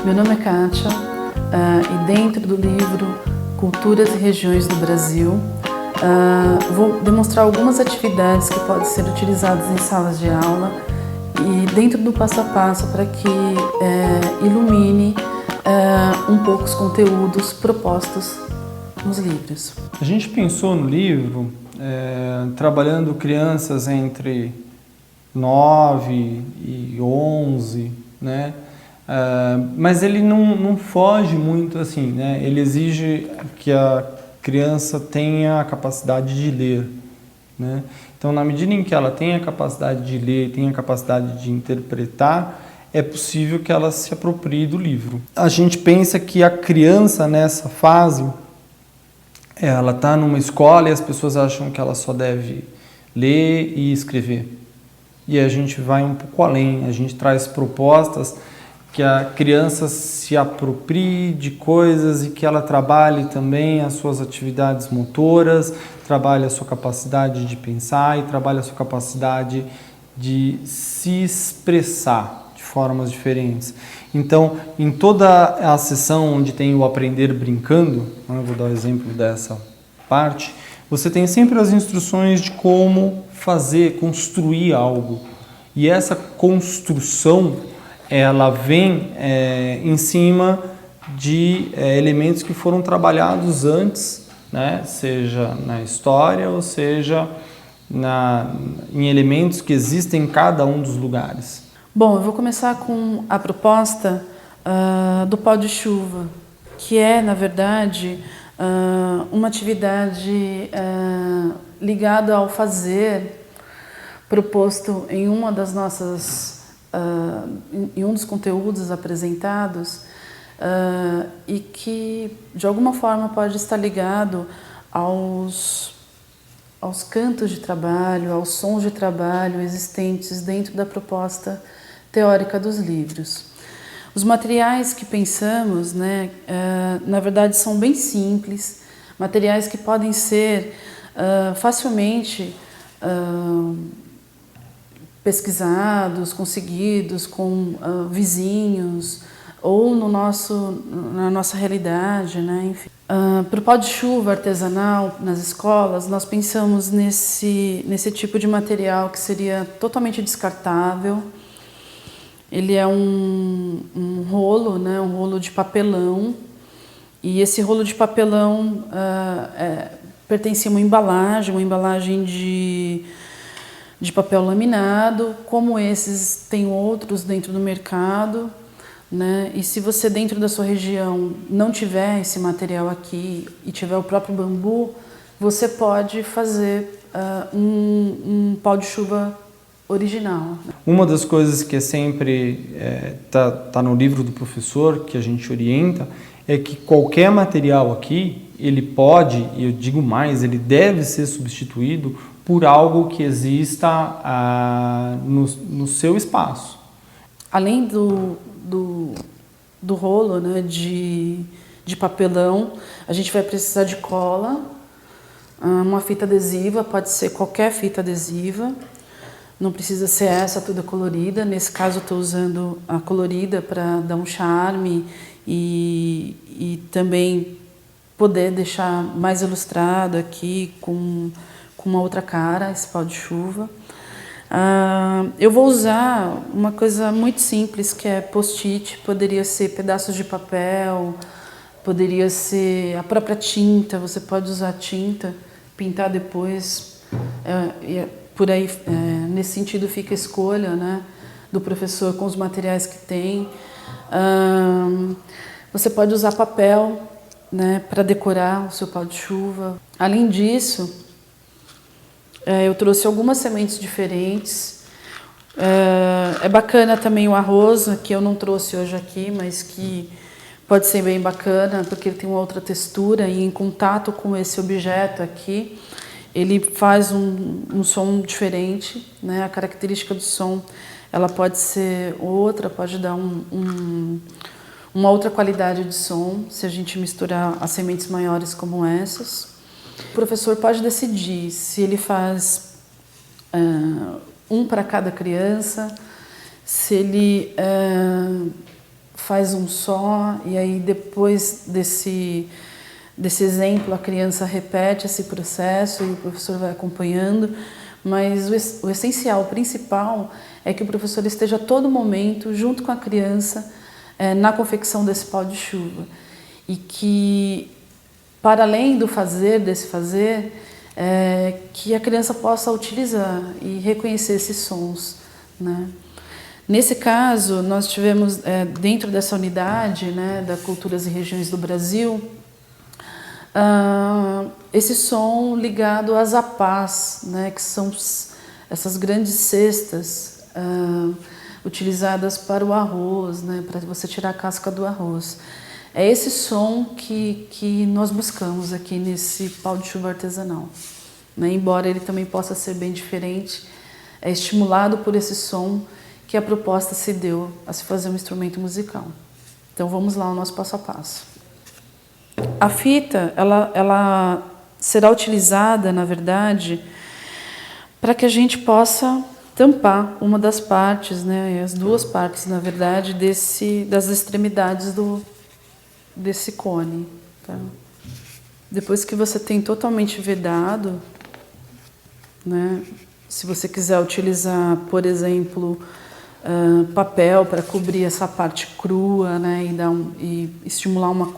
Meu nome é Kátia e dentro do livro Culturas e Regiões do Brasil vou demonstrar algumas atividades que podem ser utilizadas em salas de aula e dentro do passo a passo para que ilumine um pouco os conteúdos propostos nos livros. A gente pensou no livro trabalhando crianças entre 9 e 11, né? Mas ele não foge muito assim, né? Ele exige que a criança tenha a capacidade de ler, né? Então, na medida em que ela tem a capacidade de ler, tem a capacidade de interpretar, é possível que ela se aproprie do livro. A gente pensa que a criança nessa fase, ela está numa escola e as pessoas acham que ela só deve ler e escrever. E a gente vai um pouco além, a gente traz propostas que a criança se aproprie de coisas e que ela trabalhe também as suas atividades motoras, trabalhe a sua capacidade de pensar e trabalhe a sua capacidade de se expressar de formas diferentes. Então, em toda a sessão onde tem o aprender brincando, eu vou dar o exemplo dessa parte, você tem sempre as instruções de como fazer, construir algo. E essa construção, ela vem em cima de elementos que foram trabalhados antes, né? Seja na história ou seja em elementos que existem em cada um dos lugares. Bom, eu vou começar com a proposta do pó de chuva, que é, na verdade, uma atividade ligada ao fazer, proposto em uma das nossas em um dos conteúdos apresentados e que de alguma forma pode estar ligado aos cantos de trabalho, aos sons de trabalho existentes dentro da proposta teórica dos livros. Os materiais que pensamos, né, na verdade são bem simples, materiais que podem ser facilmente pesquisados, conseguidos com vizinhos ou na nossa realidade, né? Enfim. Para o pó de chuva artesanal nas escolas, nós pensamos nesse tipo de material que seria totalmente descartável. Ele é um rolo, né? Um rolo de papelão, e esse rolo de papelão pertence a uma embalagem de papel laminado, como esses tem outros dentro do mercado, né? E se você dentro da sua região não tiver esse material aqui e tiver o próprio bambu, você pode fazer um pau de chuva original. Uma das coisas que sempre tá no livro do professor, que a gente orienta, é que qualquer material aqui, ele pode, e eu digo mais, ele deve ser substituído por algo que exista no seu espaço. Além do rolo, né, de papelão, a gente vai precisar de cola, uma fita adesiva, pode ser qualquer fita adesiva, não precisa ser essa toda colorida. Nesse caso eu estou usando a colorida para dar um charme e também poder deixar mais ilustrado aqui com uma outra cara, esse pau de chuva. Eu vou usar uma coisa muito simples, que é post-it. Poderia ser pedaços de papel, poderia ser a própria tinta. Você pode usar tinta, pintar depois. Por aí, nesse sentido, fica a escolha, né, do professor com os materiais que tem. Você pode usar papel, né, para decorar o seu pau de chuva. Além disso, eu trouxe algumas sementes diferentes. É bacana também o arroz, que eu não trouxe hoje aqui, mas que pode ser bem bacana, porque ele tem uma outra textura e em contato com esse objeto aqui, ele faz um som diferente, né? A característica do som, ela pode ser outra, pode dar uma outra qualidade de som, se a gente misturar as sementes maiores como essas. O professor pode decidir se ele faz um para cada criança, se ele faz um só, e aí depois desse exemplo a criança repete esse processo e o professor vai acompanhando, mas o essencial, o principal, é que o professor esteja a todo momento junto com a criança na confecção desse pau de chuva, e que, para além do desse fazer, que a criança possa utilizar e reconhecer esses sons, né? Nesse caso, nós tivemos, dentro dessa unidade, né, da Culturas e Regiões do Brasil, esse som ligado às apás, né, que são essas grandes cestas utilizadas para o arroz, né, para você tirar a casca do arroz. É esse som que nós buscamos aqui nesse pau de chuva artesanal, né? Embora ele também possa ser bem diferente, é estimulado por esse som que a proposta se deu a se fazer um instrumento musical. Então vamos lá ao nosso passo a passo. A fita, ela será utilizada, na verdade, para que a gente possa tampar uma das partes, né, as duas partes, na verdade, das extremidades desse cone. Tá? Depois que você tem totalmente vedado, né, se você quiser utilizar, por exemplo, papel para cobrir essa parte crua, né, e estimular uma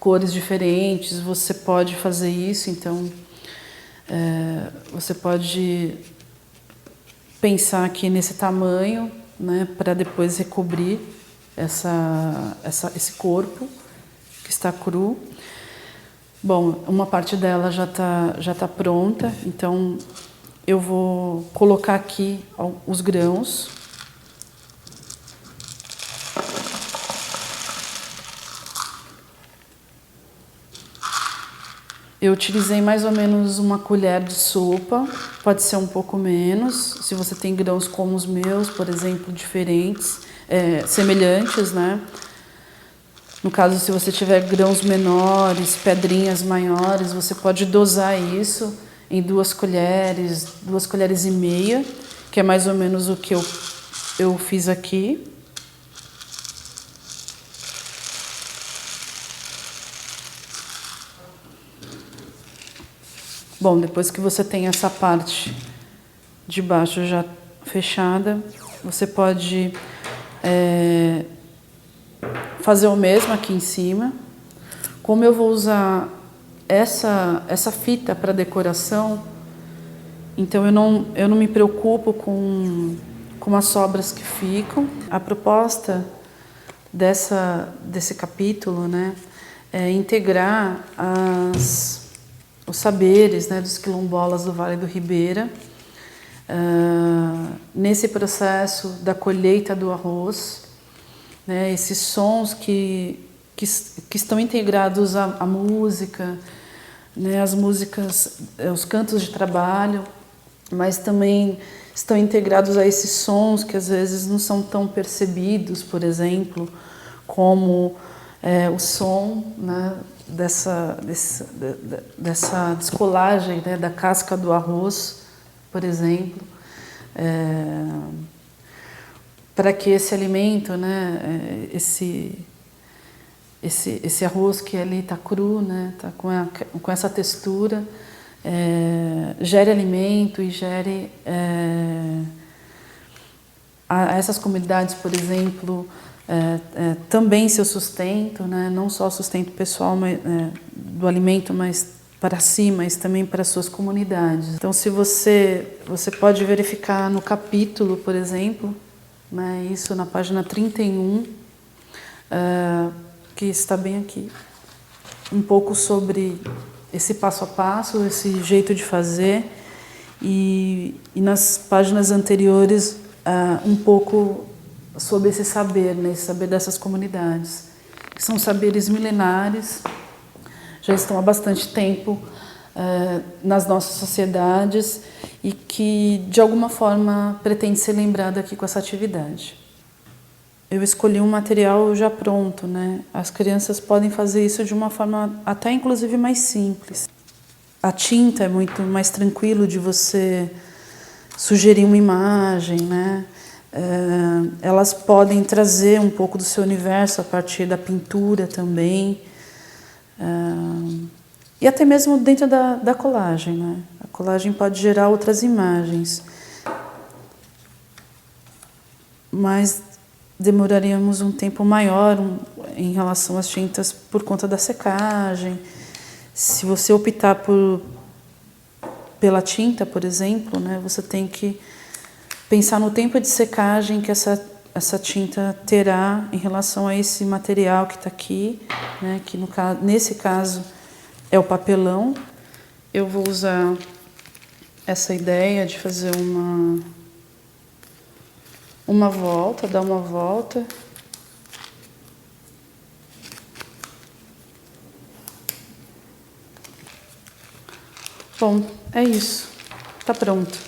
cores diferentes, você pode fazer isso. Então, você pode pensar aqui nesse tamanho, né, para depois recobrir esse corpo que está cru. Bom, uma parte dela já tá pronta, então eu vou colocar aqui os grãos. Eu utilizei mais ou menos uma colher de sopa, pode ser um pouco menos, se você tem grãos como os meus, por exemplo, diferentes, semelhantes, né? No caso, se você tiver grãos menores, pedrinhas maiores, você pode dosar isso em 2 colheres e meia, que é mais ou menos o que eu fiz aqui. Bom, depois que você tem essa parte de baixo já fechada, você pode fazer o mesmo aqui em cima. Como eu vou usar essa fita para decoração, então eu não me preocupo com as sobras que ficam. A proposta desse capítulo, né, é integrar os saberes, né, dos quilombolas do Vale do Ribeira nesse processo da colheita do arroz, né, esses sons que estão integrados à música, né, as músicas, os cantos de trabalho, mas também estão integrados a esses sons que às vezes não são tão percebidos, por exemplo, como o som, né, dessa descolagem, né, da casca do arroz, por exemplo, para que esse alimento, né, esse arroz que ali está cru, né, tá com essa textura, gere alimento e gere a essas comunidades, por exemplo, também seu sustento, né, não só o sustento pessoal do alimento, mas para si, mas também para as suas comunidades. Então, se você pode verificar no capítulo, por exemplo, né, isso na página 31, que está bem aqui, um pouco sobre esse passo a passo, esse jeito de fazer, e nas páginas anteriores um pouco sobre esse saber, né, esse saber dessas comunidades, que são saberes milenares, já estão há bastante tempo nas nossas sociedades e que, de alguma forma, pretende ser lembrado aqui com essa atividade. Eu escolhi um material já pronto, né? As crianças podem fazer isso de uma forma até, inclusive, mais simples. A tinta é muito mais tranquilo de você sugerir uma imagem, né? Elas podem trazer um pouco do seu universo a partir da pintura também. E até mesmo dentro da colagem, né? A colagem pode gerar outras imagens. Mas demoraríamos um tempo maior em relação às tintas por conta da secagem. Se você optar pela tinta, por exemplo, né, você tem que pensar no tempo de secagem que essa tinta terá em relação a esse material que está aqui, né, que nesse caso é o papelão. Eu vou usar essa ideia de fazer uma volta, dar uma volta. Bom, é isso. Tá pronto.